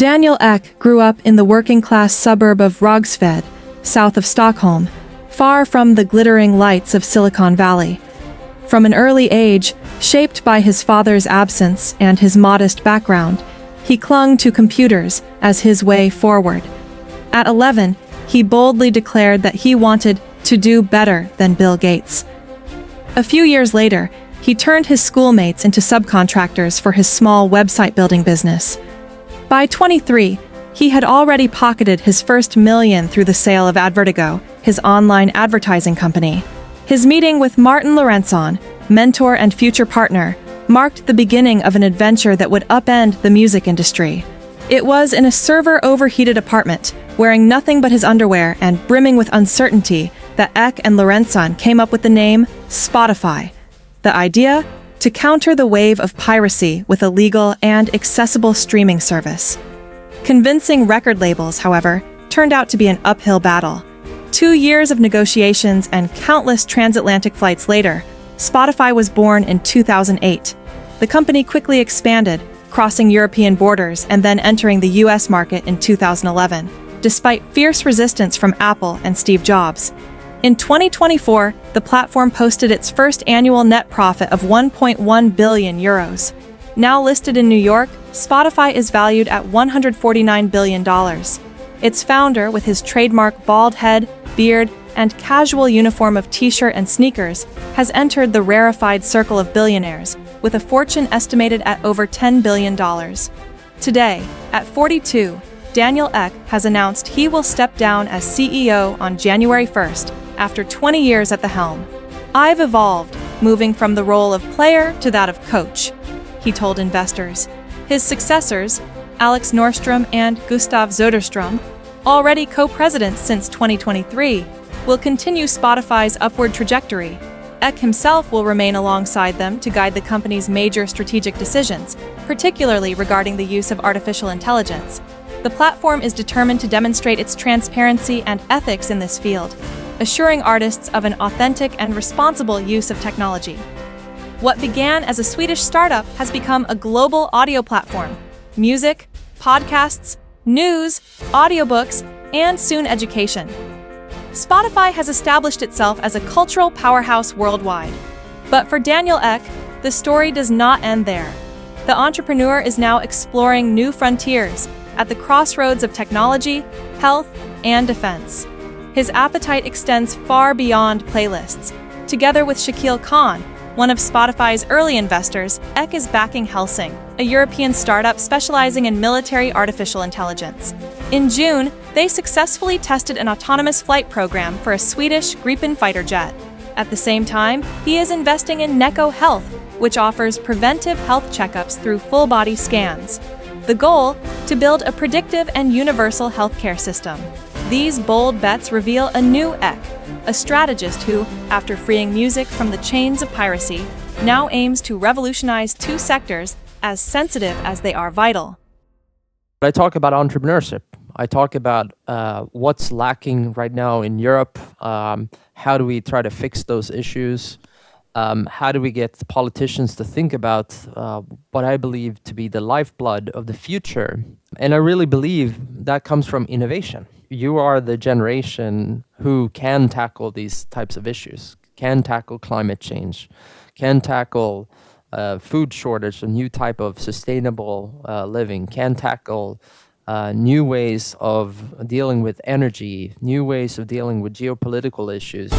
Daniel Ek grew up in the working-class suburb of Rågsved, south of Stockholm, far from the glittering lights of Silicon Valley. From an early age, shaped by his father's absence and his modest background, he clung to computers as his way forward. At 11, he boldly declared that he wanted to do better than Bill Gates. A few years later, he turned his schoolmates into subcontractors for his small website-building business. By 23, he had already pocketed his first million through the sale of Advertigo, his online advertising company. His meeting with Martin Lorenzon, mentor and future partner, marked the beginning of an adventure that would upend the music industry. It was in a server-overheated apartment, wearing nothing but his underwear and brimming with uncertainty, that Ek and Lorenzon came up with the name Spotify. The idea? To counter the wave of piracy with a legal and accessible streaming service. Convincing record labels, however, turned out to be an uphill battle. 2 years of negotiations and countless transatlantic flights later, Spotify was born in 2008. The company quickly expanded, crossing European borders and then entering the US market in 2011, despite fierce resistance from Apple and Steve Jobs. In 2024, the platform posted its first annual net profit of 1.1 billion euros. Now listed in New York, Spotify is valued at $149 billion. Its founder, with his trademark bald head, beard, and casual uniform of t-shirt and sneakers, has entered the rarefied circle of billionaires, with a fortune estimated at over $10 billion. Today, at 42, Daniel Ek has announced he will step down as CEO on January 1st, after 20 years at the helm. "I've evolved, moving from the role of player to that of coach," he told investors. His successors, Alex Norström and Gustav Söderström, already co-presidents since 2023, will continue Spotify's upward trajectory. Ek himself will remain alongside them to guide the company's major strategic decisions, particularly regarding the use of artificial intelligence. The platform is determined to demonstrate its transparency and ethics in this field, assuring artists of an authentic and responsible use of technology. What began as a Swedish startup has become a global audio platform. Music, podcasts, news, audiobooks, and soon education. Spotify has established itself as a cultural powerhouse worldwide. But for Daniel Ek, the story does not end there. The entrepreneur is now exploring new frontiers at the crossroads of technology, health, and defense. His appetite extends far beyond playlists. Together with Shakil Khan, one of Spotify's early investors, Ek is backing Helsing, a European startup specializing in military artificial intelligence. In June, they successfully tested an autonomous flight program for a Swedish Gripen fighter jet. At the same time, he is investing in Neko Health, which offers preventive health checkups through full-body scans. The goal? To build a predictive and universal healthcare system. These bold bets reveal a new Ek, a strategist who, after freeing music from the chains of piracy, now aims to revolutionize two sectors as sensitive as they are vital. I talk about entrepreneurship. I talk about what's lacking right now in Europe. How do we try to fix those issues? How do we get the politicians to think about what I believe to be the lifeblood of the future? And I really believe that comes from innovation. You are the generation who can tackle these types of issues, can tackle climate change, can tackle food shortage, a new type of sustainable living, can tackle new ways of dealing with energy, new ways of dealing with geopolitical issues.